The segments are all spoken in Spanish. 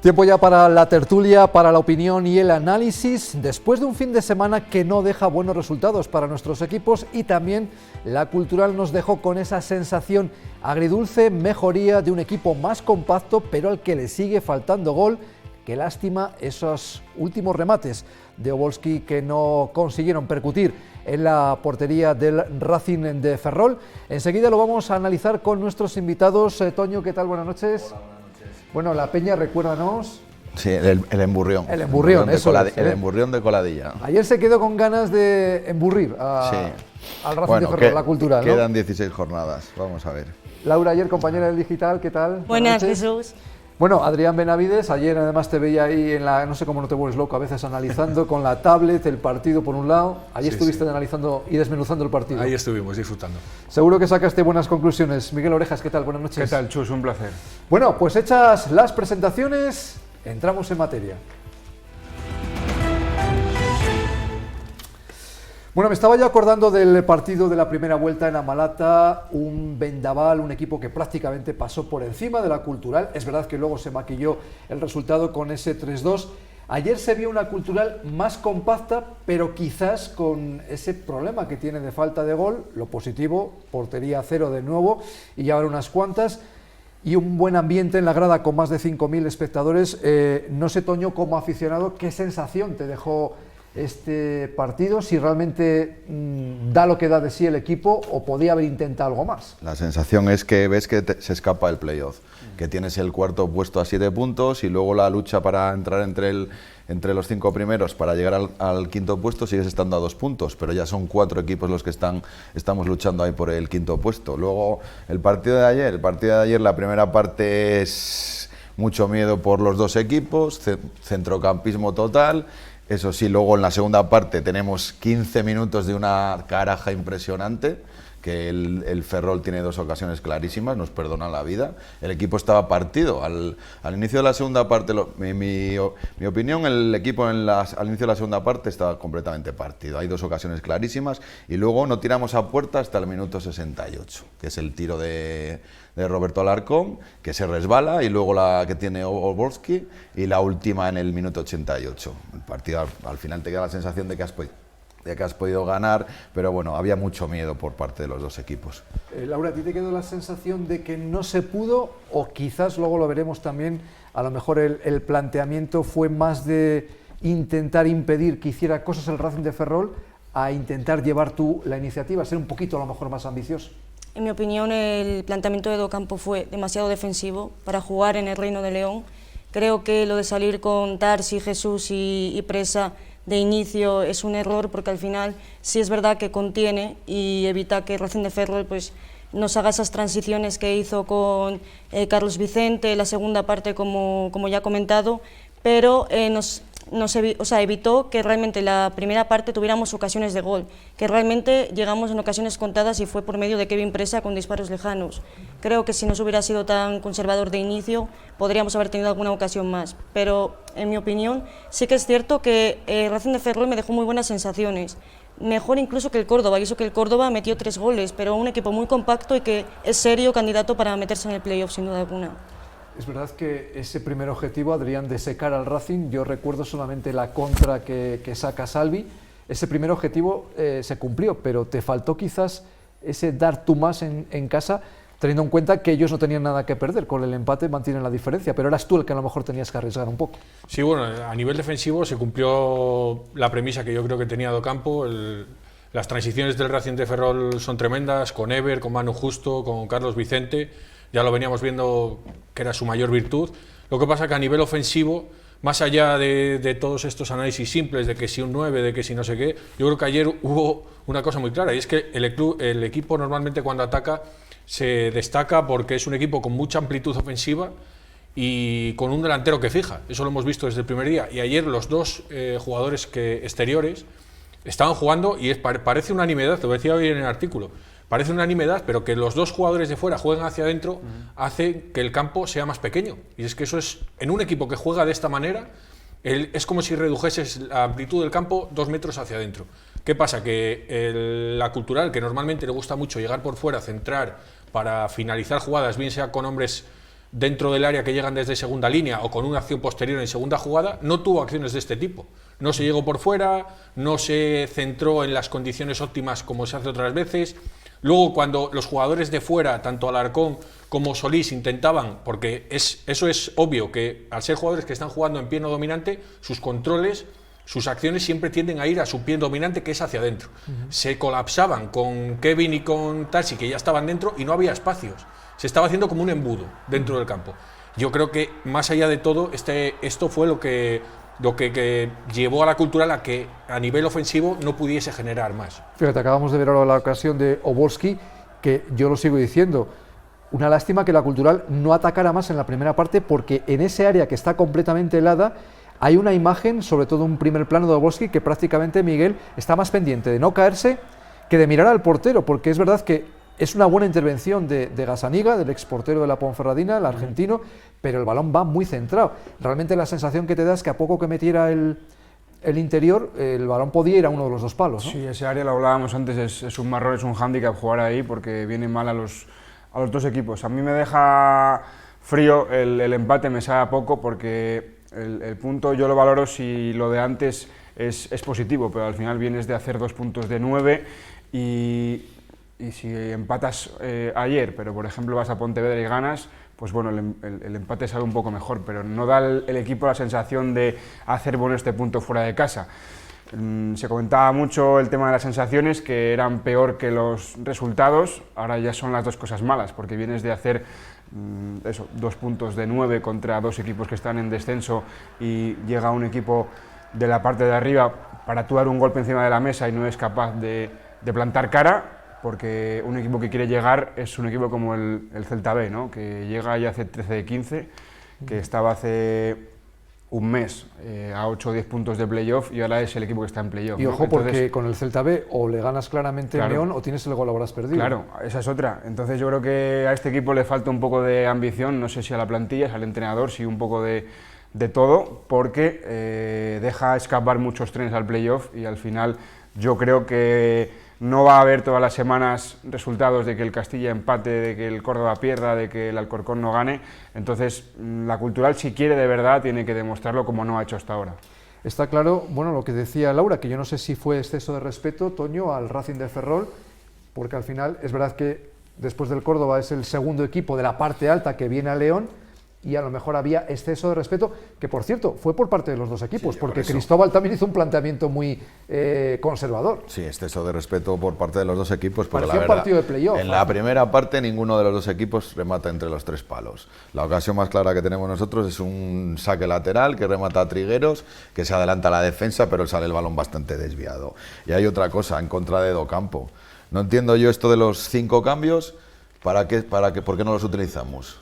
Tiempo ya para la tertulia, para la opinión y el análisis, después de un fin de semana que no deja buenos resultados para nuestros equipos, y también la Cultural nos dejó con esa sensación agridulce, mejoría de un equipo más compacto, pero al que le sigue faltando gol. Qué lástima esos últimos remates de Obolski que no consiguieron percutir en la portería del Racing de Ferrol. Enseguida lo vamos a analizar con nuestros invitados. Toño, ¿qué tal? Buenas noches. Hola, buenas noches. Bueno, la Peña, recuérdanos. Sí, el emburrión. El emburrión, eso es, el emburrión de Coladilla. Ayer se quedó con ganas de emburrir al Racing de Ferrol, la Cultural, ¿no? Quedan 16 jornadas, vamos a ver. Laura, ayer compañera del Digital, ¿qué tal? Buenas, Jesús. Bueno, Adrián Benavides, ayer además te veía ahí en la, no sé cómo no te vuelves loco, a veces analizando con la tablet el partido por un lado. Ayer estuviste analizando y desmenuzando el partido. Ahí estuvimos disfrutando. Seguro que sacaste buenas conclusiones. Miguel Orejas, ¿qué tal? Buenas noches. ¿Qué tal, Chus? Un placer. Bueno, pues hechas las presentaciones, entramos en materia. Bueno, me estaba ya acordando del partido de la primera vuelta en Amalata, un vendaval, un equipo que prácticamente pasó por encima de la Cultural. Es verdad que luego se maquilló el resultado con ese 3-2. Ayer se vio una Cultural más compacta, pero quizás con ese problema que tiene de falta de gol. Lo positivo, portería cero de nuevo y ahora unas cuantas. Y un buen ambiente en la grada con más de 5.000 espectadores. No sé, Toño, como aficionado, ¿qué sensación te dejó este partido? Si realmente da lo que da de sí el equipo o podía haber intentado algo más. La sensación es que ves que se escapa el playoff, que tienes el cuarto puesto a 7 puntos y luego la lucha para entrar entre los 5 primeros para llegar al quinto puesto sigues estando a 2 puntos, pero ya son 4 equipos los que estamos luchando ahí por el quinto puesto. Luego el partido de ayer, la primera parte es mucho miedo por los dos equipos, centrocampismo total. Eso sí, luego en la segunda parte tenemos 15 minutos de una caraja impresionante, que el Ferrol tiene 2 ocasiones clarísimas, nos perdonan la vida. El equipo estaba partido. Al inicio de la segunda parte, mi opinión, el equipo al inicio de la segunda parte estaba completamente partido. Hay 2 ocasiones clarísimas y luego no tiramos a puerta hasta el minuto 68, que es el tiro de Roberto Alarcón, que se resbala, y luego la que tiene Obolski, y la última en el minuto 88. El partido al final te queda la sensación de que has podido ganar, pero bueno, había mucho miedo por parte de los dos equipos. Laura, ¿a ti te quedó la sensación de que no se pudo, o quizás luego lo veremos también, a lo mejor el planteamiento fue más de intentar impedir que hiciera cosas el Racing de Ferrol a intentar llevar tú la iniciativa, ser un poquito a lo mejor más ambicioso? En mi opinión, el planteamiento de Docampo fue demasiado defensivo para jugar en el Reino de León. Creo que lo de salir con Tarsi, Jesús y Presa de inicio es un error, porque al final sí es verdad que contiene y evita que Racing de Ferrol pues nos haga esas transiciones que hizo con Carlos Vicente, la segunda parte como ya he comentado, pero evitó que realmente la primera parte tuviéramos ocasiones de gol, que realmente llegamos en ocasiones contadas y fue por medio de Kevin Presa con disparos lejanos. Creo que si no se hubiera sido tan conservador de inicio podríamos haber tenido alguna ocasión más, pero en mi opinión sí que es cierto que Racing de Ferrol me dejó muy buenas sensaciones, mejor incluso que el Córdoba, y eso que el Córdoba metió 3 goles, pero un equipo muy compacto y que es serio candidato para meterse en el playoff sin duda alguna. Es verdad que ese primer objetivo, Adrián, de secar al Racing, yo recuerdo solamente la contra que saca Salvi. Ese primer objetivo se cumplió, pero te faltó quizás ese dar tú más en casa, teniendo en cuenta que ellos no tenían nada que perder, con el empate mantienen la diferencia, pero eras tú el que a lo mejor tenías que arriesgar un poco. Sí, bueno, a nivel defensivo se cumplió la premisa que yo creo que tenía Docampo. Las transiciones del Racing de Ferrol son tremendas, con Ever, con Manu Justo, con Carlos Vicente. Ya lo veníamos viendo que era su mayor virtud. Lo que pasa que a nivel ofensivo, más allá de todos estos análisis simples, de que si un 9, de que si no sé qué, yo creo que ayer hubo una cosa muy clara, y es que el equipo normalmente cuando ataca se destaca porque es un equipo con mucha amplitud ofensiva y con un delantero que fija. Eso lo hemos visto desde el primer día. Y ayer los 2 jugadores exteriores estaban jugando, y parece una nimiedad, te lo decía hoy en el artículo, parece una nimiedad, pero que los 2 jugadores de fuera jueguen hacia adentro hace que el campo sea más pequeño. Y es que eso es, en un equipo que juega de esta manera, es como si redujeses la amplitud del campo 2 metros hacia adentro. ¿Qué pasa? Que la Cultural, que normalmente le gusta mucho llegar por fuera, centrar para finalizar jugadas, bien sea con hombres dentro del área que llegan desde segunda línea o con una acción posterior en segunda jugada, no tuvo acciones de este tipo. No se llegó por fuera, no se centró en las condiciones óptimas como se hace otras veces. Luego, cuando los jugadores de fuera, tanto Alarcón como Solís, intentaban, porque eso es obvio, que al ser jugadores que están jugando en pie no dominante, sus controles, sus acciones siempre tienden a ir a su pie dominante, que es hacia adentro. Se colapsaban con Kevin y con Tarsi, que ya estaban dentro, y no había espacios. Se estaba haciendo como un embudo dentro del campo. Yo creo que, más allá de todo, esto fue lo que llevó a la Cultural a que a nivel ofensivo no pudiese generar más. Fíjate, acabamos de ver ahora la ocasión de Oborski, que yo lo sigo diciendo, una lástima que la Cultural no atacara más en la primera parte, porque en ese área que está completamente helada hay una imagen, sobre todo un primer plano de Oborski, que prácticamente Miguel está más pendiente de no caerse que de mirar al portero, porque es verdad que es una buena intervención de Gazzaniga, del exportero de la Ponferradina, el argentino, pero el balón va muy centrado. Realmente la sensación que te da es que a poco que metiera el interior, el balón podía ir a uno de los dos palos, ¿no? Sí, ese área, lo hablábamos antes, es un marrón, es un hándicap jugar ahí, porque viene mal a los dos equipos. A mí me deja frío el empate, me sabe a poco, porque el punto yo lo valoro si lo de antes es positivo, pero al final vienes de hacer 2 puntos de 9 y si empatas ayer, pero por ejemplo vas a Pontevedra y ganas, pues bueno, el empate sale un poco mejor, pero no da el equipo la sensación de hacer bueno este punto fuera de casa. Se comentaba mucho el tema de las sensaciones, que eran peor que los resultados. Ahora ya son las dos cosas malas, porque vienes de hacer 2 puntos de 9 contra 2 equipos que están en descenso, y llega un equipo de la parte de arriba para tú dar un golpe encima de la mesa y no es capaz de plantar cara, porque un equipo que quiere llegar es un equipo como el Celta B, ¿no? Que llega y hace 13 de 15, que estaba hace un mes a 8 o 10 puntos de playoff, y ahora es el equipo que está en playoff. Y ojo, ¿no? porque con el Celta B o le ganas claramente en León o tienes el gol, habrás perdido. Claro, esa es otra. Entonces yo creo que a este equipo le falta un poco de ambición, no sé si a la plantilla, si al entrenador, si un poco de todo, porque deja escapar muchos trenes al playoff, y al final yo creo que no va a haber todas las semanas resultados de que el Castilla empate, de que el Córdoba pierda, de que el Alcorcón no gane. Entonces, la Cultural, si quiere de verdad, tiene que demostrarlo como no ha hecho hasta ahora. Está claro, bueno, lo que decía Laura, que yo no sé si fue exceso de respeto, Toño, al Racing de Ferrol, porque al final es verdad que después del Córdoba es el segundo equipo de la parte alta que viene a León, y a lo mejor había exceso de respeto, que por cierto fue por parte de los dos equipos, sí, porque Cristóbal también hizo un planteamiento muy conservador. Sí, exceso de respeto por parte de los dos equipos, porque parecía la verdad, un partido de playoff. En la primera parte ninguno de los dos equipos remata entre los 3 palos. La ocasión más clara que tenemos nosotros es un saque lateral que remata a Trigueros, que se adelanta a la defensa, pero sale el balón bastante desviado. Y hay otra cosa en contra de Docampo. No entiendo yo esto de los 5 cambios, ¿por qué no los utilizamos?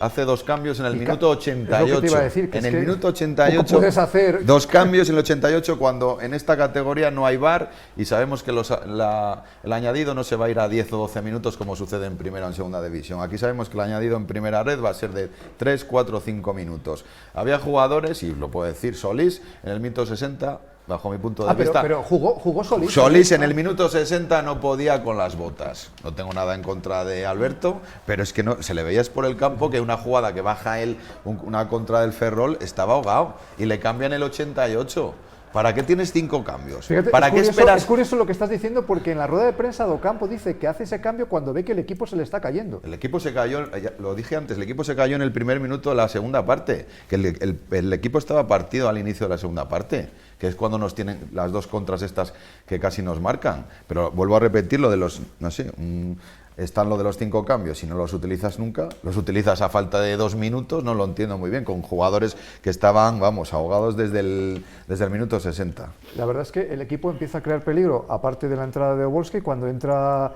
Hace 2 cambios en el minuto 88. Es lo que te iba a decir, que en es el que minuto 88 puedes hacer 2 cambios en el 88, cuando en esta categoría no hay VAR y sabemos que el añadido no se va a ir a 10 o 12 minutos como sucede en primera o en segunda división. Aquí sabemos que el añadido en primera red va a ser de 3, 4 o 5 minutos. Había jugadores, y lo puedo decir, Solís en el minuto 60, bajo mi punto de vista. Pero jugó Solís. Solís en el minuto 60 no podía con las botas. No tengo nada en contra de Alberto, pero es que no, se le veía por el campo que una jugada que baja él, una contra del Ferrol, estaba ahogado, y le cambian el 88. ¿Para qué tienes 5 cambios? Fíjate, ¿Para qué esperas? Es curioso lo que estás diciendo, porque en la rueda de prensa Docampo dice que hace ese cambio cuando ve que el equipo se le está cayendo. El equipo se cayó, lo dije antes, el equipo se cayó en el primer minuto de la segunda parte, que el equipo estaba partido al inicio de la segunda parte, que es cuando nos tienen las 2 contras estas que casi nos marcan. Pero vuelvo a repetir lo de los, no sé, están lo de los 5 cambios, si no los utilizas nunca, los utilizas a falta de 2 minutos, no lo entiendo muy bien, con jugadores que estaban, vamos, ahogados desde el minuto 60. La verdad es que el equipo empieza a crear peligro, aparte de la entrada de Obolski, cuando entra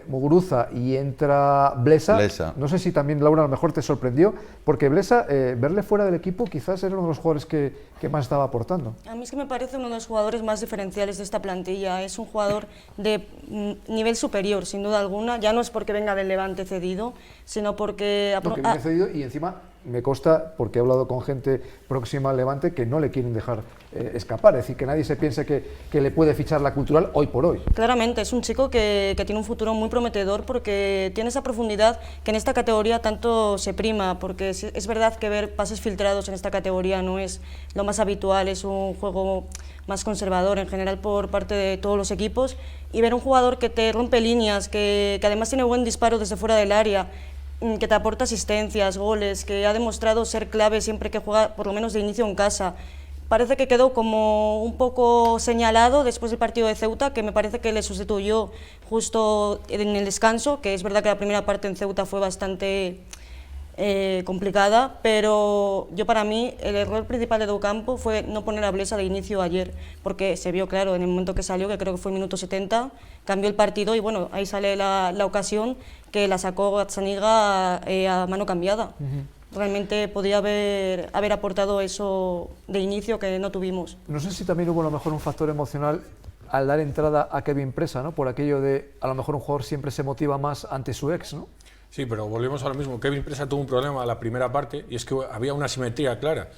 Muguruza y entra Blesa. No sé si también, Laura, a lo mejor te sorprendió, porque Blesa, verle fuera del equipo, quizás era uno de los jugadores que más estaba aportando. A mí es que me parece uno de los jugadores más diferenciales de esta plantilla. Es un jugador de nivel superior, sin duda alguna. Ya no es porque venga del Levante cedido, sino porque viene cedido y encima me consta, porque he hablado con gente próxima al Levante, que no le quieren dejar escapar, es decir, que nadie se piense que le puede fichar la Cultural hoy por hoy. Claramente, es un chico que tiene un futuro muy prometedor porque tiene esa profundidad que en esta categoría tanto se prima, porque es verdad que ver pases filtrados en esta categoría no es lo más habitual, es un juego más conservador en general por parte de todos los equipos, y ver un jugador que te rompe líneas, que además tiene buen disparo desde fuera del área, que te aporta asistencias, goles, que ha demostrado ser clave siempre que juega por lo menos de inicio en casa. Parece que quedó como un poco señalado después del partido de Ceuta, que me parece que le sustituyó justo en el descanso, que es verdad que la primera parte en Ceuta fue bastante complicada, pero para mí el error principal de Docampo fue no poner a Blesa de inicio ayer, porque se vio claro en el momento que salió, que creo que fue minuto 70, cambió el partido y bueno, ahí sale la ocasión que la sacó Gazzaniga a mano cambiada. Realmente podía haber aportado eso de inicio que no tuvimos. No sé si también hubo a lo mejor un factor emocional al dar entrada a Kevin Presa, ¿no? Por aquello de, a lo mejor un jugador siempre se motiva más ante su ex, ¿no? Sí, pero volvemos a lo mismo. Kevin Presa tuvo un problema en la primera parte y es que había una simetría clara.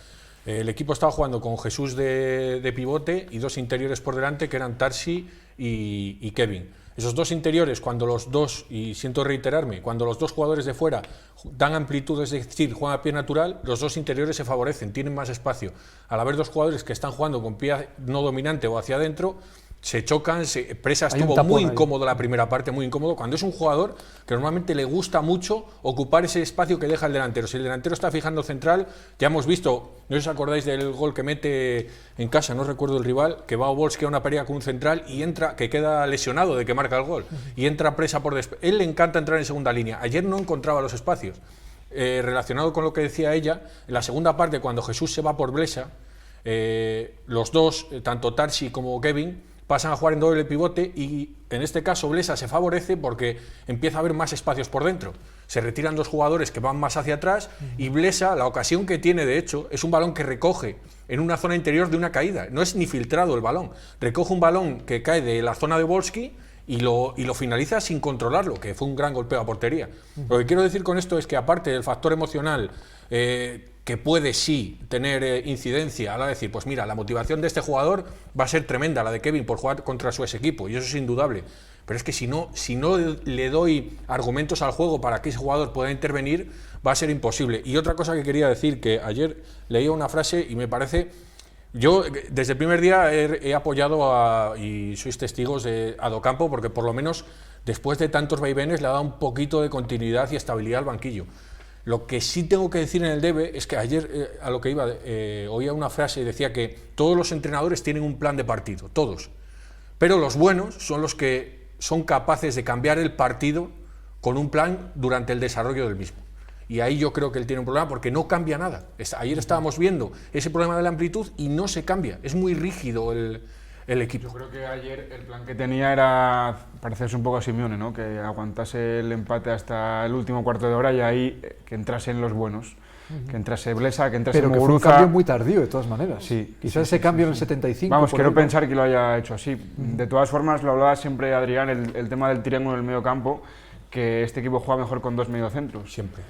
El equipo estaba jugando con Jesús de pivote y dos interiores por delante que eran Tarsi y Kevin. Esos dos interiores, cuando los dos, y siento reiterarme, cuando los dos jugadores de fuera dan amplitud, es decir, juegan a pie natural, los dos interiores se favorecen, tienen más espacio. Al haber dos jugadores que están jugando con pie no dominante o hacia adentro, se chocan, Presa estuvo muy incómodo la primera parte, muy incómodo, cuando es un jugador que normalmente le gusta mucho ocupar ese espacio que deja el delantero. Si el delantero está fijando central, ya hemos visto, no sé si os acordáis del gol que mete en casa, no recuerdo el rival, que va a Volsky a una pelea con un central y entra, que queda lesionado de que marca el gol, y entra Presa por él le encanta entrar en segunda línea. Ayer no encontraba los espacios. Relacionado con lo que decía ella, en la segunda parte, cuando Jesús se va por Blesa, los dos, tanto Tarsi como Kevin, pasan a jugar en doble pivote y en este caso Blesa se favorece porque empieza a haber más espacios por dentro. Se retiran dos jugadores que van más hacia atrás y Blesa, la ocasión que tiene de hecho, es un balón que recoge en una zona interior de una caída. No es ni filtrado el balón. Recoge un balón que cae de la zona de Volsky y lo finaliza sin controlarlo, que fue un gran golpeo a portería. Lo que quiero decir con esto es que aparte del factor emocional, que puede sí tener incidencia a la de decir, pues mira, la motivación de este jugador va a ser tremenda, la de Kevin, por jugar contra su ex equipo, y eso es indudable. Pero es que si no le doy argumentos al juego para que ese jugador pueda intervenir, va a ser imposible. Y otra cosa que quería decir, que ayer leía una frase y me parece... Yo desde el primer día he apoyado y sois testigos a Docampo, porque por lo menos después de tantos vaivenes le ha dado un poquito de continuidad y estabilidad al banquillo. Lo que sí tengo que decir en el debe es que ayer, a lo que iba, oía una frase y decía que todos los entrenadores tienen un plan de partido, todos, pero los buenos son los que son capaces de cambiar el partido con un plan durante el desarrollo del mismo. Y ahí yo creo que él tiene un problema porque no cambia nada. Ayer estábamos viendo ese problema de la amplitud y no se cambia, es muy rígido el equipo. Yo creo que ayer el plan que tenía era parecerse un poco a Simeone, ¿no? Que aguantase el empate hasta el último cuarto de hora y ahí que entrasen los buenos, que entrase Blesa, que entrase Muguruza. Pero que fue un cambio muy tardío de todas maneras. Sí, quizás ese cambio en el 75. Vamos, quiero pensar que lo haya hecho así. De todas formas, lo hablaba siempre Adrián, el tema del triángulo en el medio campo, que este equipo juega mejor con dos mediocentros. Siempre,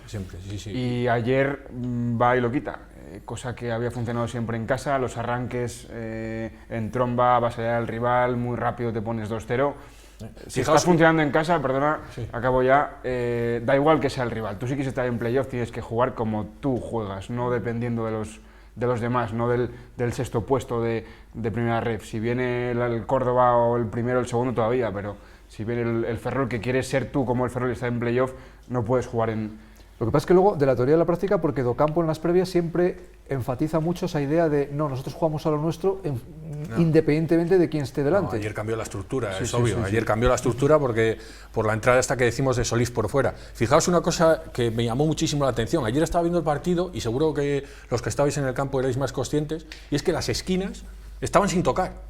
sí. Y ayer va y lo quita, cosa que había funcionado siempre en casa, los arranques en tromba, vas allá al rival, muy rápido te pones 2-0. Si estás funcionando en casa, perdona, sí. Acabo ya, da igual que sea el rival, tú sí quieres estar en playoff, tienes que jugar como tú juegas, no dependiendo de los demás, no del sexto puesto de primera ref. Si viene el Córdoba o el primero o el segundo todavía, pero si viene el Ferrol que quiere ser tú como el Ferrol y está en playoff, no puedes jugar en... Lo que pasa es que luego, de la teoría a la práctica, porque Docampo en las previas siempre enfatiza mucho esa idea de no, nosotros jugamos a lo nuestro independientemente de quién esté delante. Ayer cambió la estructura, es obvio. Ayer cambió la estructura porque por la entrada esta que decimos de Solís por fuera. Fijaos una cosa que me llamó muchísimo la atención. Ayer estaba viendo el partido y seguro que los que estabais en el campo erais más conscientes, y es que las esquinas estaban sin tocar.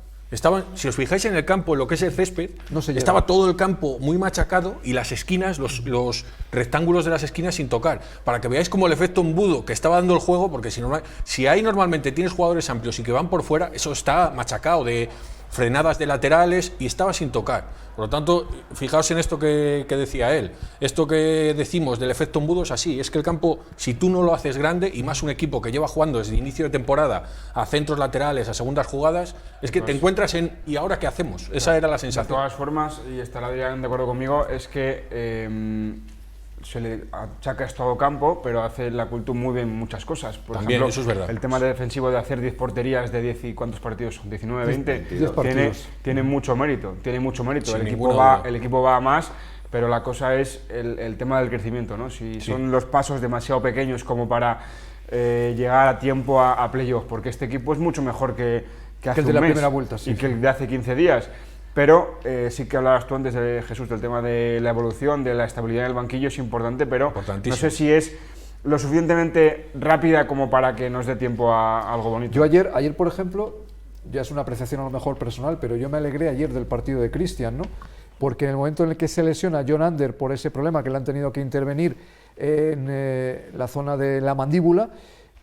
Si os fijáis en el campo, en lo que es el césped, estaba todo el campo muy machacado y las esquinas, los rectángulos de las esquinas sin tocar, para que veáis como el efecto embudo que estaba dando el juego, porque si ahí normalmente tienes jugadores amplios y que van por fuera, eso está machacado de frenadas de laterales y estaba sin tocar. Por lo tanto, fijaos en esto que decía él. Esto que decimos del efecto embudo es así. Es que el campo, si tú no lo haces grande, y más un equipo que lleva jugando desde inicio de temporada a centros laterales, a segundas jugadas, es que te encuentras en ¿y ahora qué hacemos? Esa era la sensación. De todas formas, y estará Adrián de acuerdo conmigo, es que se le achaca esto a Docampo, pero hace la Cultura muy bien muchas cosas. Por También, ejemplo, eso es verdad. el tema de defensivo de hacer 10 porterías de 10 y ¿cuántos partidos son? 19, 20. 10 partidos. Tiene mucho mérito. Tiene mucho mérito. Sin El equipo, ninguna duda. el equipo va a más, pero la cosa es el tema del crecimiento, ¿no? Si son los pasos demasiado pequeños como para llegar a tiempo a playoff, porque este equipo es mucho mejor que hace el de un la mes primera vuelta, sí, y que el de hace 15 días. Pero sí que hablabas tú antes, de Jesús, del tema de la evolución, de la estabilidad en el banquillo, es importante, pero no sé si es lo suficientemente rápida como para que nos dé tiempo a algo bonito. Yo ayer, por ejemplo, ya es una apreciación a lo mejor personal, pero yo me alegré ayer del partido de Cristian, ¿no? Porque en el momento en el que se lesiona John Ander por ese problema que le han tenido que intervenir en la zona de la mandíbula,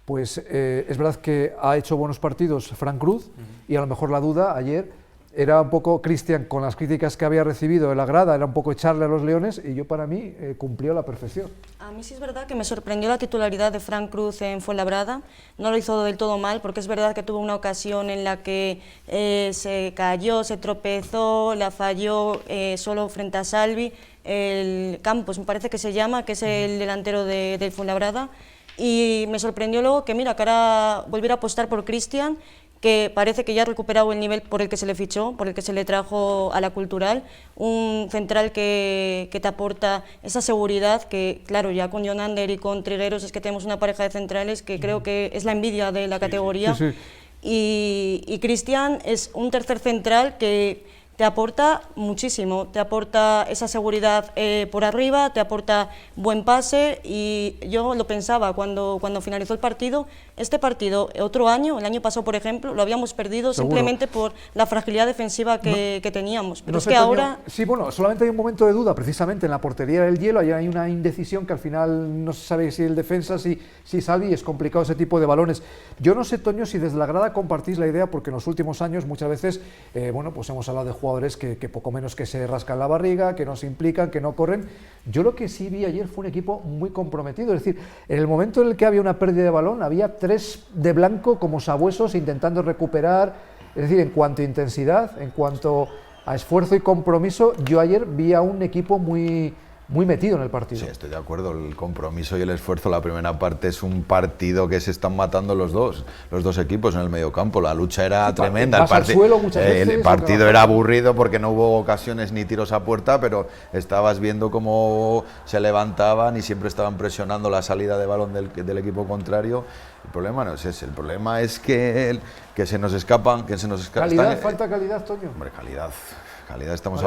pues es verdad que ha hecho buenos partidos Frank Cruz, y a lo mejor la duda ayer era un poco Cristian, con las críticas que había recibido de la grada, era un poco echarle a los leones, y yo para mí cumplió a la perfección. A mí sí es verdad que me sorprendió la titularidad de Frank Cruz en Fuenlabrada. No lo hizo del todo mal, porque es verdad que tuvo una ocasión en la que se cayó, se tropezó, la falló solo frente a Salvi. El Campos, me parece que se llama, que es el delantero del Fuenlabrada. Y me sorprendió luego que, mira, que ahora volviera a apostar por Cristian, que parece que ya ha recuperado el nivel por el que se le fichó, por el que se le trajo a la Cultural, un central que te aporta esa seguridad que, claro, ya con John Ander y con Trigueros es que tenemos una pareja de centrales que creo que es la envidia de la categoría. Sí, sí. Y Cristian es un tercer central que te aporta muchísimo, te aporta esa seguridad por arriba, te aporta buen pase, y yo lo pensaba cuando finalizó el partido. Este partido, otro año, el año pasado, por ejemplo, lo habíamos perdido simplemente por la fragilidad defensiva que teníamos. Pero No es sé, que Toño, ahora... sí, bueno, solamente hay un momento de duda, precisamente en la portería del Hielo, ahí hay una indecisión que al final no se sabe si el defensa, si Salvi, es complicado ese tipo de balones. Yo no sé, Toño, si desde la grada compartís la idea, porque en los últimos años muchas veces, bueno, pues hemos hablado de jugadores que poco menos que se rascan la barriga, que no se implican, que no corren. Yo lo que sí vi ayer fue un equipo muy comprometido, es decir, en el momento en el que había una pérdida de balón, había 3 de blanco como sabuesos intentando recuperar. Es decir, en cuanto a intensidad, en cuanto a esfuerzo y compromiso, yo ayer vi a un equipo muy metido en el partido. Sí, estoy de acuerdo. El compromiso y el esfuerzo, la primera parte es un partido que se están matando los dos equipos en el mediocampo. La lucha era tremenda. El partido era aburrido porque no hubo ocasiones ni tiros a puerta, pero estabas viendo cómo se levantaban y siempre estaban presionando la salida de balón del equipo contrario. El problema no es ese, el problema es que se nos escapan. ¿Calidad? ¿Falta calidad, Toño? Hombre, calidad, estamos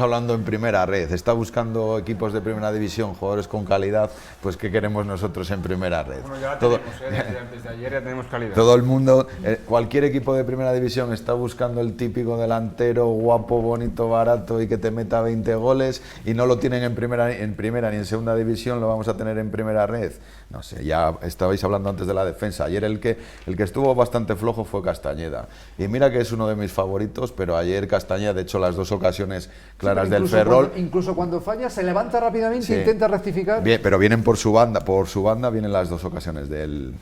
hablando en primera red. Está buscando equipos de primera división, jugadores con calidad, pues ¿qué queremos nosotros en primera red? Bueno, ya la tenemos, desde ayer ya tenemos calidad. Todo el mundo, cualquier equipo de primera división está buscando el típico delantero guapo, bonito, barato y que te meta 20 goles, y no lo tienen en primera ni en segunda división, lo vamos a tener en primera red. No sé, ya estabais hablando antes de la defensa. Ayer el que estuvo bastante flojo fue Castañeda. Y mira que es uno de mis favoritos, pero ayer Castañeda, de hecho, las 2 ocasiones claras del Ferrol. Incluso cuando falla, se levanta rápidamente sí, e intenta rectificar. Bien, pero vienen por su banda vienen las 2 ocasiones del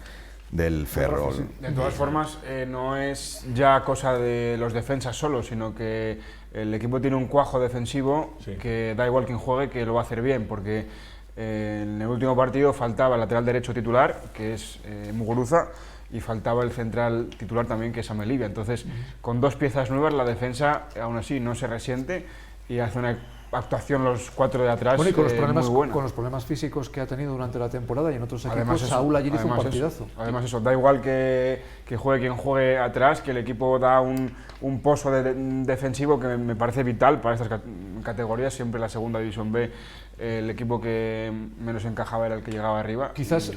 Ferrol. Sí. De todas formas, no es ya cosa de los defensas solo, sino que el equipo tiene un cuajo defensivo que da igual quién juegue, que lo va a hacer bien, porque en el último partido faltaba el lateral derecho titular, que es Muguruza, y faltaba el central titular también, que es Amelivia. Entonces, con 2 piezas nuevas, la defensa aún así no se resiente y hace una actuación los 4 de atrás, bueno, y con los problemas, muy buena. Con los problemas físicos que ha tenido durante la temporada y en otros equipos, Además Saúl ayer hizo un partidazo. Además eso, da igual que juegue quien juegue atrás, que el equipo da un pozo defensivo que me parece vital para estas categorías. Siempre la segunda división B, el equipo que menos encajaba era el que llegaba arriba. Quizás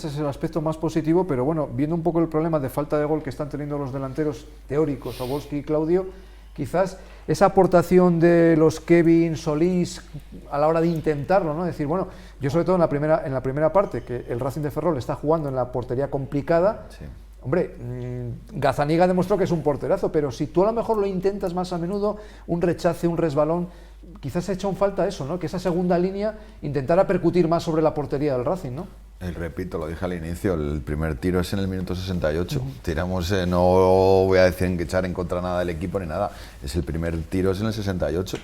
es el aspecto más positivo, pero bueno, viendo un poco el problema de falta de gol que están teniendo los delanteros teóricos, Sobolski y Claudio, quizás esa aportación de los Kevin, Solís, a la hora de intentarlo, ¿no? Decir, bueno, yo sobre todo en la primera parte, que el Racing de Ferrol está jugando en la portería complicada, Hombre, Gazzaniga demostró que es un porterazo, pero si tú a lo mejor lo intentas más a menudo, un rechace, un resbalón, quizás se ha hecho en falta eso, ¿no? Que esa segunda línea intentara percutir más sobre la portería del Racing, ¿no? Repito, lo dije al inicio, el primer tiro es en el minuto 68. Tiramos, no voy a decir que echar en contra nada del equipo ni nada, es el primer tiro es en el 68.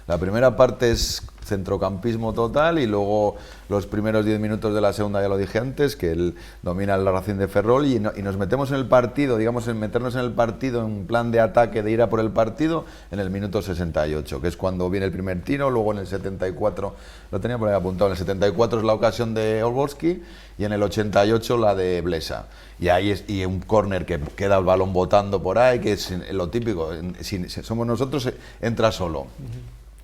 La primera parte es centrocampismo total y luego los primeros 10 minutos de la segunda, ya lo dije antes, que él domina el Racing de Ferrol y nos metemos en el partido, digamos, en meternos en el partido en plan de ataque, de ir a por el partido, en el minuto 68, que es cuando viene el primer tiro, luego en el 74, lo tenía por ahí apuntado, en el 74 es la ocasión de Olborski y en el 88 la de Blesa. Y ahí y un córner que queda el balón botando por ahí, que es lo típico, si somos nosotros, entra solo.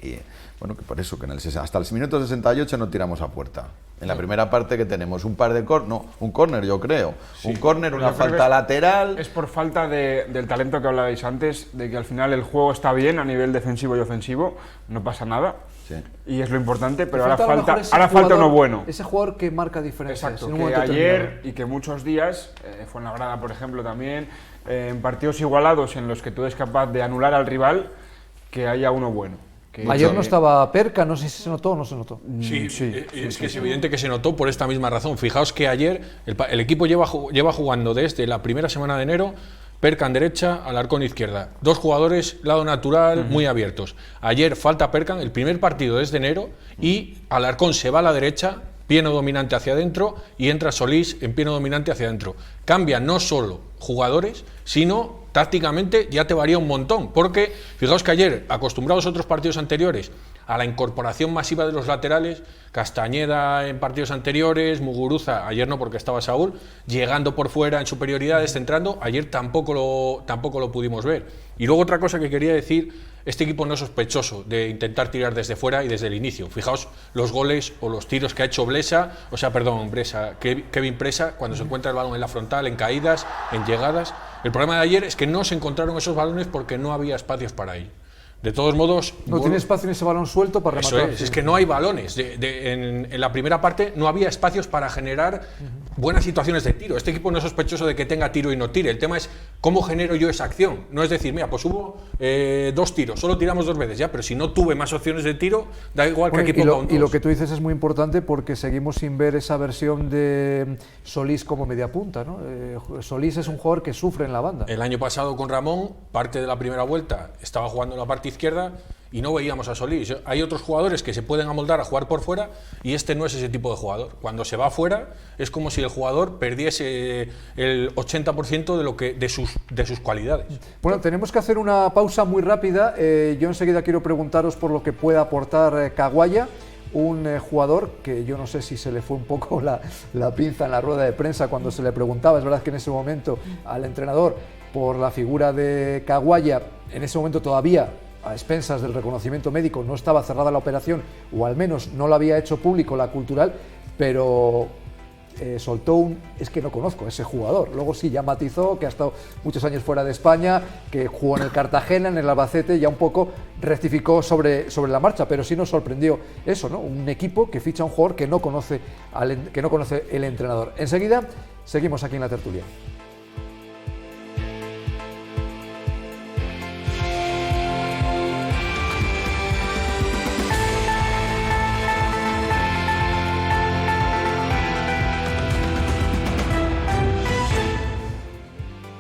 Y bueno, que por eso, que hasta el minuto 68 no tiramos a puerta. En la primera parte que tenemos un par de un córner, yo creo. Sí, un córner, una falta lateral. Es por falta del talento que hablabais antes, de que al final el juego está bien a nivel defensivo y ofensivo, no pasa nada. Sí. Y es lo importante, pero ahora falta uno bueno. Ese jugador que marca diferencias. Exacto, que ayer y que muchos días, Fuenlabrada por ejemplo también, en partidos igualados en los que tú eres capaz de anular al rival, que haya uno bueno. Ayer no estaba Perca, no sé si se notó o no se notó. Sí, es que es evidente que se notó por esta misma razón. Fijaos que ayer el equipo lleva jugando desde la primera semana de enero, Perca en derecha, Alarcón izquierda. Dos jugadores, lado natural, muy abiertos. Ayer falta Perca, el primer partido desde enero, y Alarcón se va a la derecha, pieno dominante hacia adentro, y entra Solís en pieno dominante hacia adentro. Cambia no solo jugadores, sino tácticamente ya te varía un montón, porque fijaos que ayer, acostumbrados a otros partidos anteriores a la incorporación masiva de los laterales, Castañeda en partidos anteriores, Muguruza, ayer no porque estaba Saúl, llegando por fuera en superioridad, descentrando, ayer tampoco lo pudimos ver. Y luego otra cosa que quería decir, este equipo no es sospechoso de intentar tirar desde fuera y desde el inicio. Fijaos los goles o los tiros que ha hecho Kevin Presa, cuando se encuentra el balón en la frontal, en caídas, en llegadas. El problema de ayer es que no se encontraron esos balones porque no había espacios para ello. De todos modos... No tiene espacio en ese balón suelto para rematar. Eso es que no hay balones. En la primera parte no había espacios para generar buenas situaciones de tiro. Este equipo no es sospechoso de que tenga tiro y no tire. El tema es cómo genero yo esa acción. No es decir, mira, pues hubo 2 tiros, solo tiramos 2 veces, ya, pero si no tuve más opciones de tiro, da igual que aquí ponga un 2. Y lo que tú dices es muy importante porque seguimos sin ver esa versión de Solís como mediapunta, ¿no? Solís es un jugador que sufre en la banda. El año pasado con Ramón, parte de la primera vuelta, estaba jugando en la parte izquierda y no veíamos a Solís. Hay otros jugadores que se pueden amoldar a jugar por fuera y este no es ese tipo de jugador. Cuando se va afuera es como si el jugador perdiese el 80% de sus cualidades. Bueno, tenemos que hacer una pausa muy rápida. Yo enseguida quiero preguntaros por lo que puede aportar Caguaya, un jugador que yo no sé si se le fue un poco la pinza en la rueda de prensa cuando se le preguntaba. Es verdad que en ese momento al entrenador por la figura de Caguaya, en ese momento todavía a expensas del reconocimiento médico, no estaba cerrada la operación, o al menos no lo había hecho público la Cultural, pero soltó es que no conozco a ese jugador. Luego sí, ya matizó que ha estado muchos años fuera de España, que jugó en el Cartagena, en el Albacete, ya un poco rectificó sobre la marcha, pero sí nos sorprendió eso, ¿no? Un equipo que ficha a un jugador que no conoce el entrenador. Enseguida seguimos aquí en la tertulia.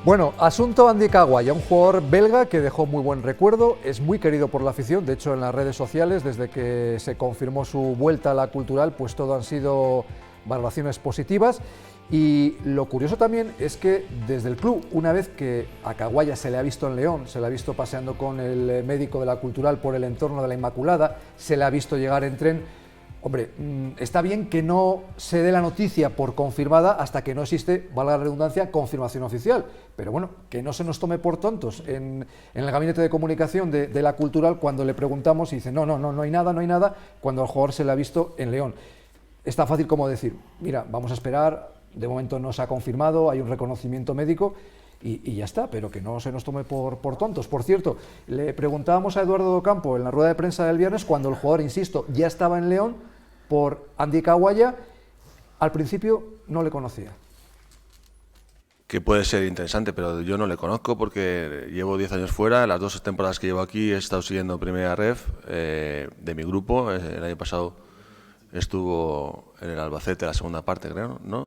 Bueno, asunto Andy Caguaya, un jugador belga que dejó muy buen recuerdo, es muy querido por la afición, de hecho en las redes sociales, desde que se confirmó su vuelta a la Cultural, pues todo han sido valoraciones positivas. Y lo curioso también es que desde el club, una vez que a Caguaya se le ha visto en León, se le ha visto paseando con el médico de la Cultural por el entorno de la Inmaculada, se le ha visto llegar en tren. Hombre, está bien que no se dé la noticia por confirmada hasta que no existe, valga la redundancia, confirmación oficial. Pero bueno, que no se nos tome por tontos. En el gabinete de comunicación de la Cultural, cuando le preguntamos y dice no hay nada, cuando al jugador se le ha visto en León. Es tan fácil como decir, mira, vamos a esperar, de momento no se ha confirmado, hay un reconocimiento médico y ya está, pero que no se nos tome por tontos. Por cierto, le preguntábamos a Eduardo Docampo en la rueda de prensa del viernes, cuando el jugador, insisto, ya estaba en León, por Andy Caguaya, al principio no le conocía. que puede ser interesante, pero yo no le conozco porque llevo 10 años fuera. Las 2 temporadas que llevo aquí he estado siguiendo Primera Ref de mi grupo. El año pasado estuvo en el Albacete la segunda parte, creo, ¿no?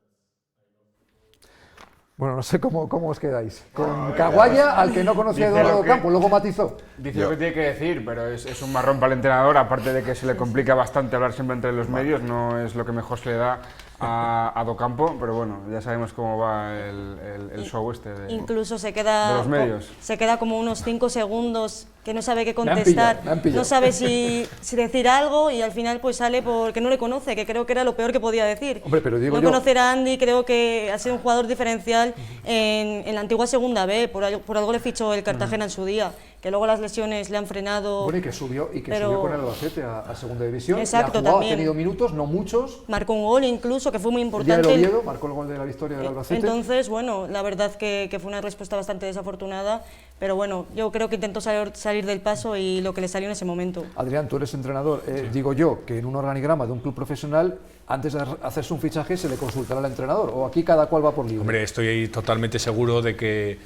Bueno, no sé cómo os quedáis. Con Caguaya, al que no conocía Eduardo Campo, luego matizó. Dice lo que tiene que decir, pero es un marrón para el entrenador, aparte de que se le complica bastante hablar siempre entre los medios, no es lo que mejor se le da a Docampo, pero bueno, ya sabemos cómo va el show este de, incluso se queda, de los medios. Se queda como unos 5 segundos que no sabe qué Me han contestar, pillado. no sabe si decir algo y al final pues sale porque no le conoce, que creo que era lo peor que podía decir. Hombre, pero digo no yo... conocer a Andy, creo que ha sido un jugador diferencial en la antigua segunda B, por algo le fichó el Cartagena en su día, que luego las lesiones le han frenado. Bueno, y que subió con el Albacete a segunda división. Exacto, ha jugado, también. Ha tenido minutos, no muchos. Marcó un gol incluso, que fue muy El importante. día del Oviedo marcó el gol de la victoria del Albacete. Entonces, bueno, la verdad que fue una respuesta bastante desafortunada, pero bueno, yo creo que intentó salir del paso y lo que le salió en ese momento. Adrián, tú eres entrenador. Digo yo que en un organigrama de un club profesional, antes de hacerse un fichaje, se le consultará al entrenador, o aquí cada cual va por libre. Hombre, estoy ahí totalmente seguro de que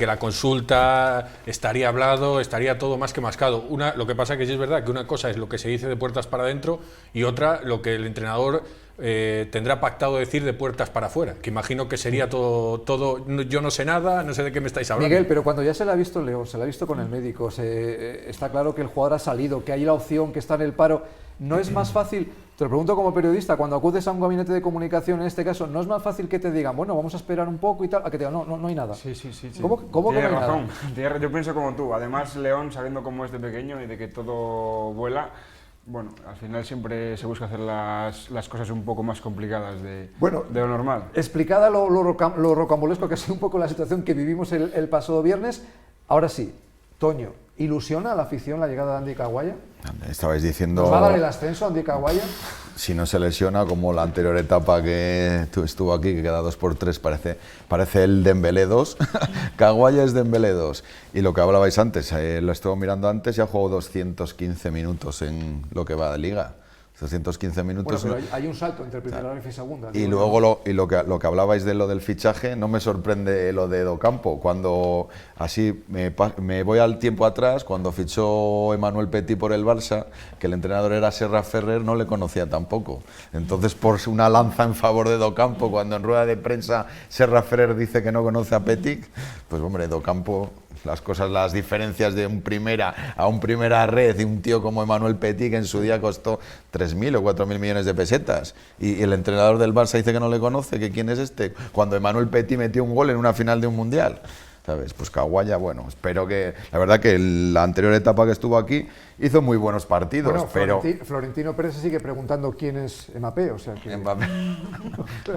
la consulta estaría hablado, estaría todo más que mascado. Lo que pasa que sí es verdad que una cosa es lo que se dice de puertas para adentro y otra lo que el entrenador tendrá pactado decir de puertas para afuera, que imagino que sería todo yo no sé nada, no sé de qué me estáis hablando. Miguel, pero cuando ya se la ha visto León, se la ha visto con el médico, está claro que el jugador ha salido, que hay la opción, que está en el paro, ¿no es más fácil, te lo pregunto como periodista, cuando acudes a un gabinete de comunicación, en este caso, ¿no es más fácil que te digan, bueno, vamos a esperar un poco y tal, a que te digan, no hay nada? Sí. ¿Cómo que no hay razón. nada? Yo pienso como tú. Además, León, sabiendo cómo es de pequeño y de que todo vuela, bueno, al final siempre se busca hacer las cosas un poco más complicadas de lo normal. Explicada lo rocambolesco que ha sido un poco la situación que vivimos el pasado viernes, ahora sí, Toño, ¿ilusiona a la afición la llegada de Andy Caguaya? Estabais diciendo... ¿Nos va a dar el ascenso Andy Caguaya? Si no se lesiona, como la anterior etapa que estuvo aquí, que queda 2×3, parece el Dembélé 2. Caguaya es Dembélé 2. Y lo que hablabais antes, lo estuve mirando antes y ha jugado 215 minutos en lo que va de liga. 215 minutos. Bueno, pero hay un salto entre primera ref y segunda. Y luego lo que hablabais de lo del fichaje, no me sorprende lo de Docampo. Cuando así me voy al tiempo atrás, cuando fichó Emmanuel Petit por el Barça, que el entrenador era Serra Ferrer, no le conocía tampoco. Entonces, por una lanza en favor de Docampo, cuando en rueda de prensa Serra Ferrer dice que no conoce a Petit, pues hombre, Docampo... Las diferencias de un primera a un primera red y un tío como Emmanuel Petit, que en su día costó 3.000 o 4.000 millones de pesetas, y el entrenador del Barça dice que no le conoce, que quién es este, cuando Emmanuel Petit metió un gol en una final de un mundial, ¿sabes? Pues Caguaya, bueno, espero que, la verdad que la anterior etapa que estuvo aquí hizo muy buenos partidos, bueno, pero... Florentino Pérez se sigue preguntando quién es Mbappé, o sea que... Mbappé.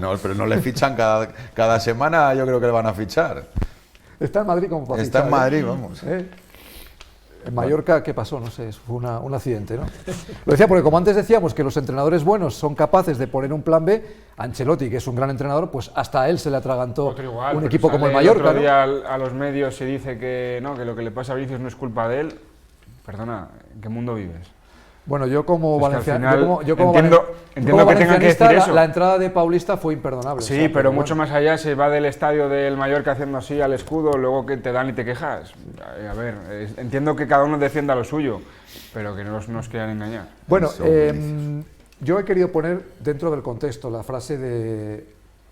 No, pero no le fichan cada semana, yo creo que le van a fichar. Está en Madrid como para Está fichar, en Madrid, vamos. En Mallorca, ¿qué pasó? No sé, fue un accidente, ¿no? Lo decía porque como antes decíamos que los entrenadores buenos son capaces de poner un plan B, Ancelotti, que es un gran entrenador, pues hasta a él se le atragantó un equipo como el Mallorca. Otro día a los medios se dice que lo que le pasa a Vinicius no es culpa de él. Perdona, ¿en qué mundo vives? Bueno, yo como valencianista, entiendo que tengan que decir eso. La entrada de Paulista fue imperdonable. Sí, pero mucho más allá se va del estadio del Mallorca haciendo así al escudo, luego que te dan y te quejas. A ver, entiendo que cada uno defienda lo suyo, pero que no nos quieran engañar. Bueno, yo he querido poner dentro del contexto la frase de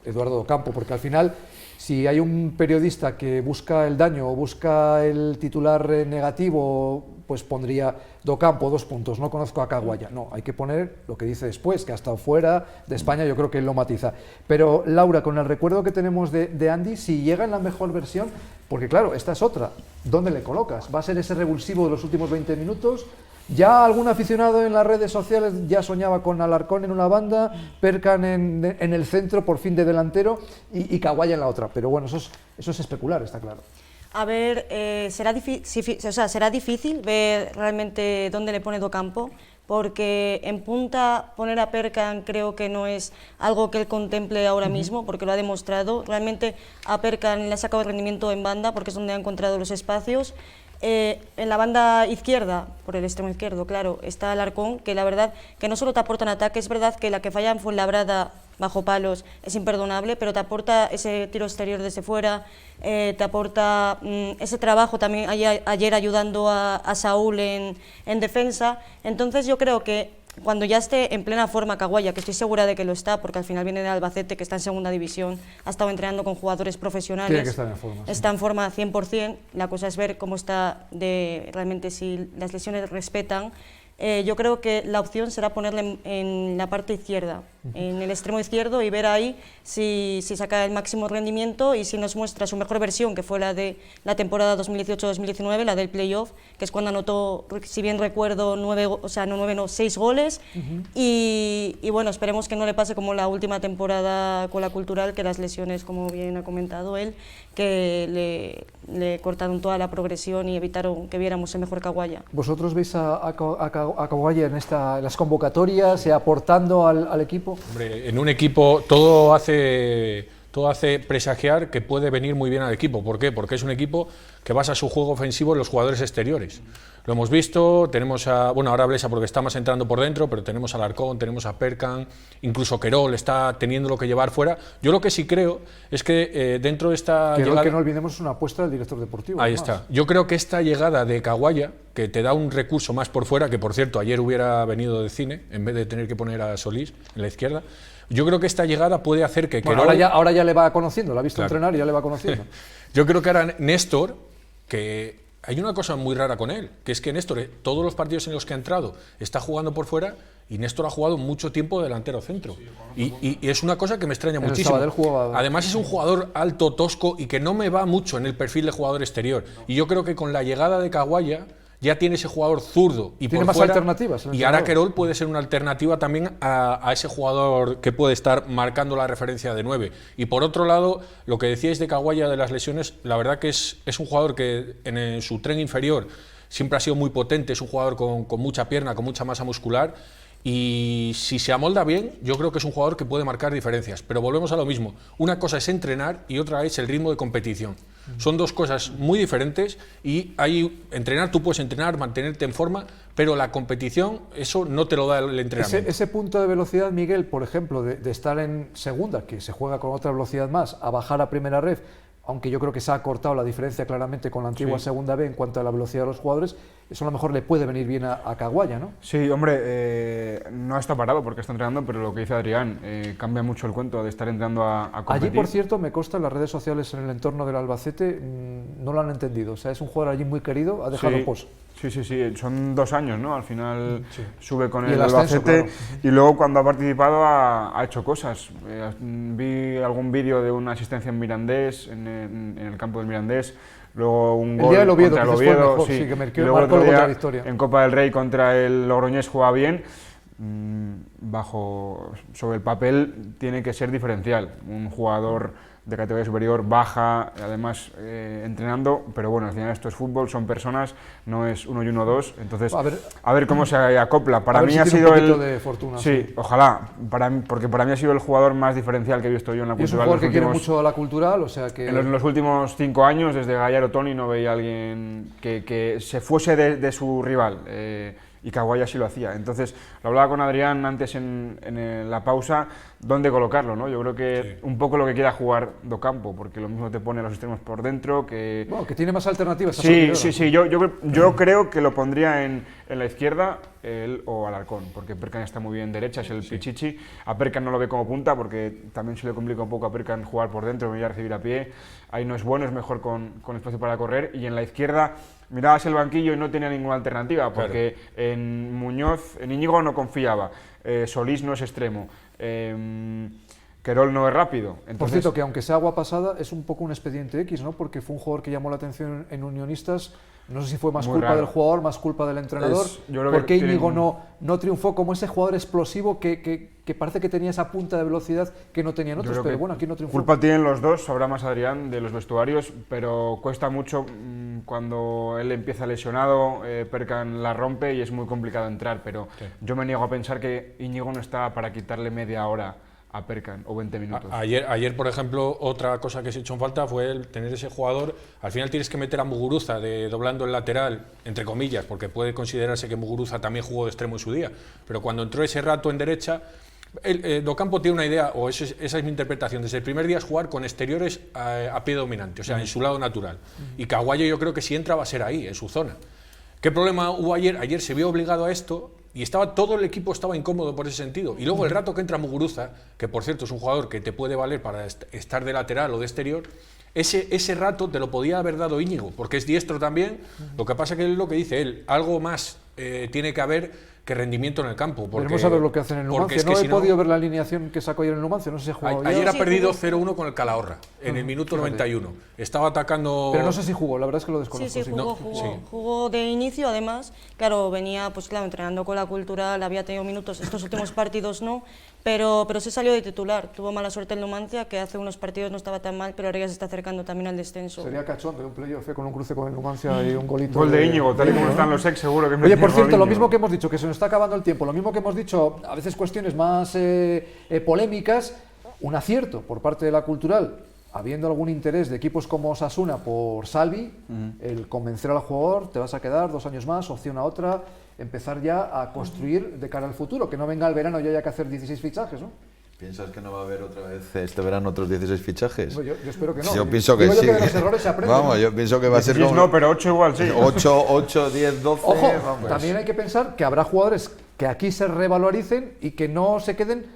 Eduardo Docampo, porque al final, si hay un periodista que busca el daño o busca el titular negativo, pues pondría Docampo, 2 puntos, no conozco a Caguaya. No, hay que poner lo que dice después, que ha estado fuera de España, yo creo que él lo matiza. Pero Laura, con el recuerdo que tenemos de Andy, si llega en la mejor versión, porque claro, esta es otra, ¿dónde le colocas? ¿Va a ser ese revulsivo de los últimos 20 minutos? Ya algún aficionado en las redes sociales ya soñaba con Alarcón en una banda, Perkan en el centro, por fin de delantero, y Caguaya en la otra. Pero bueno, eso es especular, está claro. A ver, será difícil ver realmente dónde le pone Docampo, porque en punta poner a Perkan creo que no es algo que él contemple ahora mismo, porque lo ha demostrado. Realmente a Perkan le ha sacado rendimiento en banda, porque es donde ha encontrado los espacios. En la banda izquierda, por el extremo izquierdo, claro, está Alarcón, que la verdad que no solo te aporta en ataque, es verdad que la que falla en Fuenlabrada bajo palos es imperdonable, pero te aporta ese tiro exterior desde fuera, te aporta ese trabajo también ayer ayudando a Saúl en defensa. Entonces yo creo que cuando ya esté en plena forma Caguaya, que estoy segura de que lo está, porque al final viene de Albacete, que está en segunda división, ha estado entrenando con jugadores profesionales. Tiene que estar en forma. Sí. Está en forma 100%, la cosa es ver cómo está realmente si las lesiones respetan. Yo creo que la opción será ponerle en la parte izquierda, en el extremo izquierdo, y ver ahí si saca el máximo rendimiento y si nos muestra su mejor versión, que fue la de la temporada 2018-2019, la del playoff, que es cuando anotó, si bien recuerdo, 6 goles. Y bueno, esperemos que no le pase como la última temporada con la Cultural, que las lesiones, como bien ha comentado él, que le cortaron toda la progresión y evitaron que viéramos el mejor Caguaya. ¿Vosotros veis a Caguaya en las convocatorias, aportando al equipo? Hombre, en un equipo todo hace presagiar que puede venir muy bien al equipo. ¿Por qué? Porque es un equipo que basa su juego ofensivo en los jugadores exteriores. Lo hemos visto, tenemos ahora Blesa porque está más entrando por dentro, pero tenemos a Alarcón, tenemos a Perkan, incluso Querol está teniendo lo que llevar fuera. Yo lo que sí creo es que dentro de esta llegada... que no olvidemos, es una apuesta del director deportivo. Ahí además. está. Yo creo que esta llegada de Caguaya, que te da un recurso más por fuera, que por cierto ayer hubiera venido de cine, en vez de tener que poner a Solís en la izquierda, yo creo que esta llegada puede hacer que Querol... Ahora ya le va conociendo, la ha visto entrenar y ya le va conociendo. Yo creo que ahora Néstor, que... Hay una cosa muy rara con él, que es que Néstor, todos los partidos en los que ha entrado, está jugando por fuera y Néstor ha jugado mucho tiempo delantero centro. Y es una cosa que me extraña muchísimo. Además es un jugador alto, tosco y que no me va mucho en el perfil de jugador exterior. Y yo creo que con la llegada de Caguaya ya tiene ese jugador zurdo y tiene por más fuera, alternativas. Y ahora Querol puede ser una alternativa también a ese jugador que puede estar marcando la referencia de 9. Y por otro lado, lo que decíais de Caguaya de las lesiones, la verdad que es un jugador que en su tren inferior siempre ha sido muy potente, es un jugador con mucha pierna, con mucha masa muscular. Y si se amolda bien, yo creo que es un jugador que puede marcar diferencias. Pero volvemos a lo mismo. Una cosa es entrenar y otra es el ritmo de competición. Son dos cosas muy diferentes y entrenar, tú puedes entrenar, mantenerte en forma, pero la competición, eso no te lo da el entrenamiento. Ese punto de velocidad, Miguel, por ejemplo, de estar en segunda, que se juega con otra velocidad más, a bajar a primera ref, aunque yo creo que se ha acortado la diferencia claramente con la antigua segunda B en cuanto a la velocidad de los jugadores, eso a lo mejor le puede venir bien a Caguaya, ¿no? Sí, hombre, no está parado porque está entrenando, pero lo que dice Adrián, cambia mucho el cuento de estar entrenando a competir. Allí, por cierto, me consta, en las redes sociales en el entorno del Albacete no lo han entendido, o sea, es un jugador allí muy querido, ha dejado pozo. Sí, son 2 años, ¿no? Al final sube con el ascenso, Albacete, claro. Y luego cuando ha participado ha hecho cosas. Vi algún vídeo de una asistencia en Mirandés, en el campo del Mirandés, luego un gol día del Oviedo, contra el que fue el Oviedo, mejor, sí. que Y luego marcó otro día, la victoria. en Copa del Rey contra el Logroñés juega bien. Sobre el papel tiene que ser diferencial, un jugador de categoría superior, baja, además entrenando, pero bueno, al final esto es fútbol, son personas, no es 1 y 1, 2, entonces a ver cómo se acopla. Para mí ha sido de fortuna, sí, ojalá, porque para mí ha sido el jugador más diferencial que he visto yo en la Cultural. Es un jugador que quiere mucho a la Cultural, o sea que... En los últimos 5 años, desde Gallaro Toni, no veía a alguien que se fuese de su rival. Y Caguaya sí lo hacía. Entonces, lo hablaba con Adrián antes en la pausa, dónde colocarlo, ¿no? Yo creo que un poco lo que quiera jugar Docampo, porque lo mismo te pone los extremos por dentro, que... Bueno, que tiene más alternativas. Sí, yo creo que lo pondría en la izquierda, él o Alarcón, porque Perkan está muy bien derecha, es el Pichichi. A Perkan no lo ve como punta, porque también se le complica un poco a Perkan jugar por dentro, venir a recibir a pie. Ahí no es bueno, es mejor con espacio para correr. Y en la izquierda mirabas el banquillo y no tenía ninguna alternativa, porque en Muñoz, en Íñigo no confiaba, Solís no es extremo, Querol no es rápido. Entonces, por cierto, que aunque sea agua pasada, es un poco un expediente X, ¿no? Porque fue un jugador que llamó la atención en Unionistas. No sé si fue más culpa del jugador, más culpa del entrenador. Porque Íñigo no triunfó como ese jugador explosivo que parece que tenía esa punta de velocidad que no tenían otros, pero bueno, aquí no triunfó. Culpa tienen los dos, sabrá más Adrián, de los vestuarios, pero cuesta mucho cuando él empieza lesionado, Perkan la rompe y es muy complicado entrar, pero yo me niego a pensar que Íñigo no está para quitarle media hora Perkan o 20 minutos. Ayer, por ejemplo, otra cosa que se echó en falta fue el tener ese jugador. Al final tienes que meter a Muguruza doblando el lateral, entre comillas, porque puede considerarse que Muguruza también jugó de extremo en su día. Pero cuando entró ese rato en derecha, Docampo tiene una idea, o esa es mi interpretación, desde el primer día es jugar con exteriores a pie dominante, o sea, en su lado natural. Y Kawhi yo creo que si entra va a ser ahí, en su zona. ¿Qué problema hubo ayer? Ayer se vio obligado a esto y todo el equipo estaba incómodo por ese sentido. Y luego el rato que entra Muguruza, que por cierto es un jugador que te puede valer para estar de lateral o de exterior, ese rato te lo podía haber dado Íñigo, porque es diestro también. Lo que pasa que es lo que dice él, algo más tiene que haber que rendimiento en el campo. Veremos a ver lo que hacen en el Numancia. Es que no he podido ver la alineación que sacó ayer en el Numancia, no sé si ha jugado ayer ya. ha perdido 0-1 con el Calahorra, en el minuto 91. Estaba atacando... Pero no sé si jugó, la verdad es que lo desconozco. Sí, jugó de inicio, además. Claro, venía pues claro, entrenando con la Cultural, había tenido minutos, estos últimos partidos no, pero se salió de titular. Tuvo mala suerte el Numancia, que hace unos partidos no estaba tan mal, pero ahora ya se está acercando también al descenso. Sería cachondo un playoff con un cruce con el Numancia y un golito. Gol de Íñigo, tal y como están los ex, seguro que Oye, por cierto, lo mismo que hemos dicho, que se nos está acabando el tiempo, lo mismo que hemos dicho, a veces cuestiones más polémicas, un acierto por parte de la Cultural, habiendo algún interés de equipos como Osasuna por Salvi, el convencer al jugador, te vas a quedar 2 años más, opción a otra, empezar ya a construir de cara al futuro, que no venga el verano y haya que hacer 16 fichajes, ¿no? ¿Piensas que no va a haber otra vez este verano otros 16 fichajes? Yo espero que no. Yo pienso que sí. Que de los errores se aprende. Vamos, yo pienso que va a ser como... No, pero 8 igual, sí. 8, 10, 12... Ojo, vamos. también hay que pensar que habrá jugadores que aquí se revaloricen y que no se queden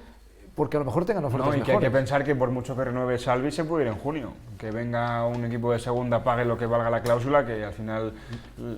porque a lo mejor tengan ofertas No, y mejores. que hay que pensar que por mucho que renueve Salvi se puede ir en junio. Que venga un equipo de segunda, pague lo que valga la cláusula, que al final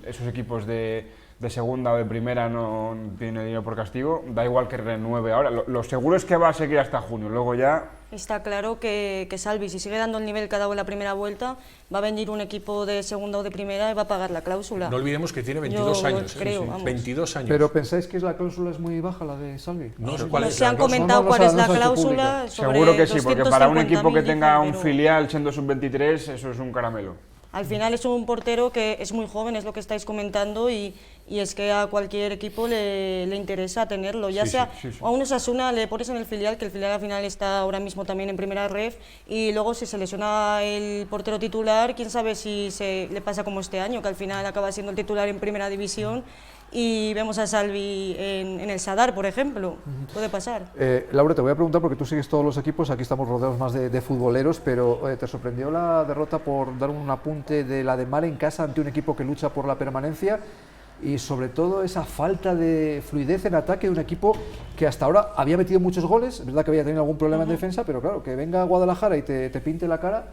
esos equipos de segunda o de primera no tienen dinero por castigo, da igual que renueve ahora. Lo seguro es que va a seguir hasta junio, luego ya... Está claro que Salvi, si sigue dando el nivel que ha dado en la primera vuelta, va a venir un equipo de segunda o de primera y va a pagar la cláusula. No olvidemos que tiene 22 años. Creo, vamos. 22 años. Pero ¿pensáis que la cláusula es muy baja, la de Salvi? No sé cuál es Se han la cláusula. comentado No, cuál es la no se ha hecho cláusula. Seguro que sí, porque para un equipo que 250.000 tenga un dicen, filial siendo sub-23, eso es un caramelo. Al final es un portero que es muy joven, es lo que estáis comentando, y es que a cualquier equipo le interesa tenerlo. Ya sea a un Osasuna le pones en el filial, que el filial al final está ahora mismo también en primera ref, y luego si se lesiona el portero titular, quién sabe si se le pasa como este año, que al final acaba siendo el titular en primera división. Y vemos a Salvi en el Sadar, por ejemplo. Puede pasar. Laura, te voy a preguntar, porque tú sigues todos los equipos, aquí estamos rodeados más de futboleros, pero ¿te sorprendió la derrota por dar un apunte de la de Mar en casa ante un equipo que lucha por la permanencia? Y sobre todo esa falta de fluidez en ataque de un equipo que hasta ahora había metido muchos goles, es verdad que había tenido algún problema en defensa, pero claro, que venga a Guadalajara y te pinte la cara,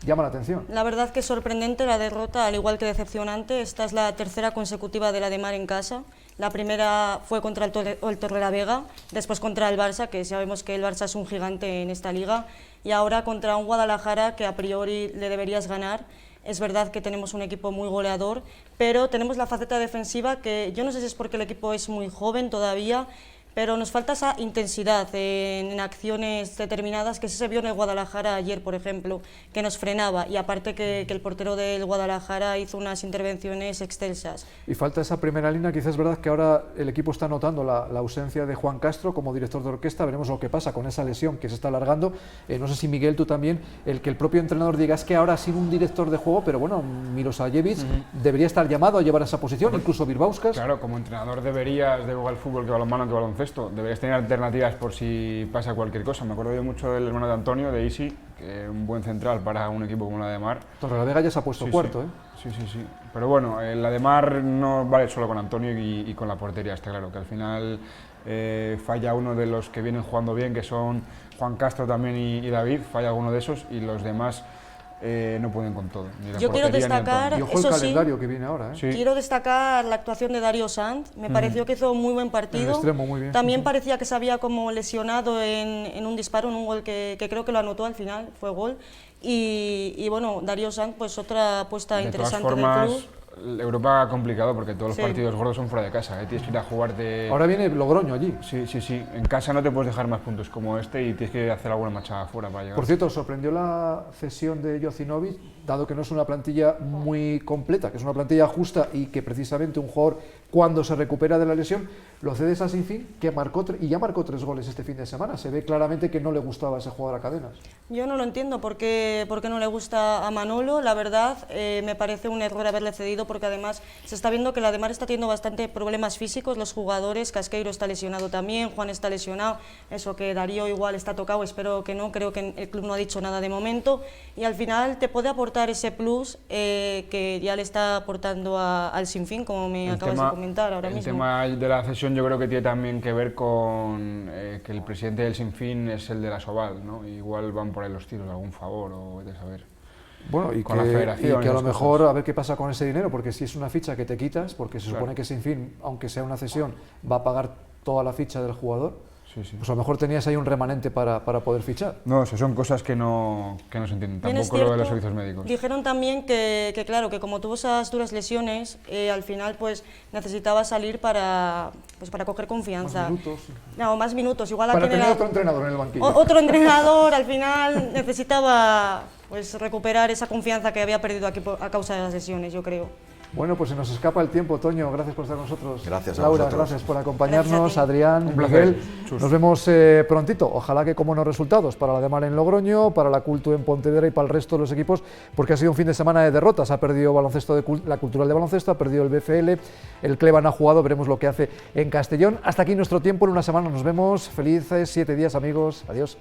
llama la atención. La verdad que es sorprendente la derrota, al igual que decepcionante. Esta es la tercera consecutiva de la de Mar en casa. La primera fue contra el Torrelavega, después contra el Barça, que sabemos que el Barça es un gigante en esta liga, y ahora contra un Guadalajara que a priori le deberías ganar. Es verdad que tenemos un equipo muy goleador, pero tenemos la faceta defensiva que yo no sé si es porque el equipo es muy joven todavía, pero nos falta esa intensidad en acciones determinadas que se vio en el Guadalajara ayer, por ejemplo, que nos frenaba, y aparte que el portero del Guadalajara hizo unas intervenciones excelsas. Y falta esa primera línea, quizás es verdad que ahora el equipo está notando la ausencia de Juan Castro como director de orquesta, veremos lo que pasa con esa lesión que se está alargando. No sé si Miguel, tú también, el que el propio entrenador diga es que ahora ha sido un director de juego, pero bueno, Milosajevic debería estar llamado a llevar esa posición, incluso Birbauskas. Claro, como entrenador deberías de igual fútbol que balonmano que baloncesto. Deberías tener alternativas por si pasa cualquier cosa. Me acuerdo yo mucho del hermano de Antonio, de Isi, que es un buen central para un equipo como la de Mar. Torrelavega ya se ha puesto cuarto, Sí. Pero bueno, la de Mar no vale solo con Antonio y con la portería, está claro, que al final falla uno de los que vienen jugando bien, que son Juan Castro también y David, falla alguno de esos, y los demás no pueden con todo. Yo quiero destacar, y ojo el calendario que viene ahora. Sí. Quiero destacar la actuación de Darío Sanz. Me pareció que hizo un muy buen partido. En el extremo, muy bien. También parecía que se había como lesionado en un disparo, en un gol que creo que lo anotó al final, fue gol. Y bueno, Darío Sanz, pues otra apuesta interesante del club. Europa complicado porque todos los Sí. partidos gordos son fuera de casa, tienes que ir a jugarte... Ahora viene Logroño allí. Sí, sí, sí, en casa no te puedes dejar más puntos como este y tienes que hacer alguna marcha afuera para llegar. Por cierto, sorprendió la cesión de Jocinovic, dado que no es una plantilla muy completa, que es una plantilla justa y que precisamente un jugador, cuando se recupera de la lesión, lo cedes a Sinfín, que marcó y ya marcó 3 goles este fin de semana. Se ve claramente que no le gustaba ese jugador a Cadenas. Yo no lo entiendo por qué no le gusta a Manolo. La verdad, me parece un error haberle cedido, porque además se está viendo que la Demar está teniendo bastante problemas físicos, los jugadores, Casqueiro está lesionado también, Juan está lesionado, eso que Darío igual está tocado, espero que no, creo que el club no ha dicho nada de momento, y al final te puede aportar ese plus que ya le está aportando al Sinfín, como me acabas de comentar ahora mismo. El tema de la cesión yo creo que tiene también que ver con que el presidente del Sinfín es el de la Soval, ¿no? Igual van por ahí los tiros, algún favor o vete a saber. Bueno, y Con que, la federación y que a y lo esas mejor cosas. a ver qué pasa con ese dinero, porque si es una ficha que te quitas, porque se supone que Sinfín, aunque sea una cesión, va a pagar toda la ficha del jugador, Sí, sí. pues a lo mejor tenías ahí un remanente para poder fichar. No, eso son cosas que no se entienden, Bien, es tampoco lo de los cierto, servicios médicos. Dijeron también que claro, que como tuvo esas duras lesiones, al final pues necesitaba salir para coger confianza. Más minutos. No, más minutos. Igual Para aquí en tener el- otro entrenador en el banquillo. Otro entrenador, al final necesitaba pues recuperar esa confianza que había perdido aquí a causa de las lesiones, yo creo. Bueno, pues se nos escapa el tiempo, Toño. Gracias por estar con nosotros. Gracias a Laura, vosotros. gracias por acompañarnos. Gracias a ti. Adrián, Un placer. Miguel. Chus. Nos vemos prontito. Ojalá que con buenos resultados para la Demar en Logroño, para la Cultu en Pontevedra y para el resto de los equipos, porque ha sido un fin de semana de derrotas. Ha perdido baloncesto la Cultural de baloncesto, ha perdido el BFL, el Cleban ha jugado, veremos lo que hace en Castellón. Hasta aquí nuestro tiempo. En una semana nos vemos. Felices 7 días, amigos. Adiós.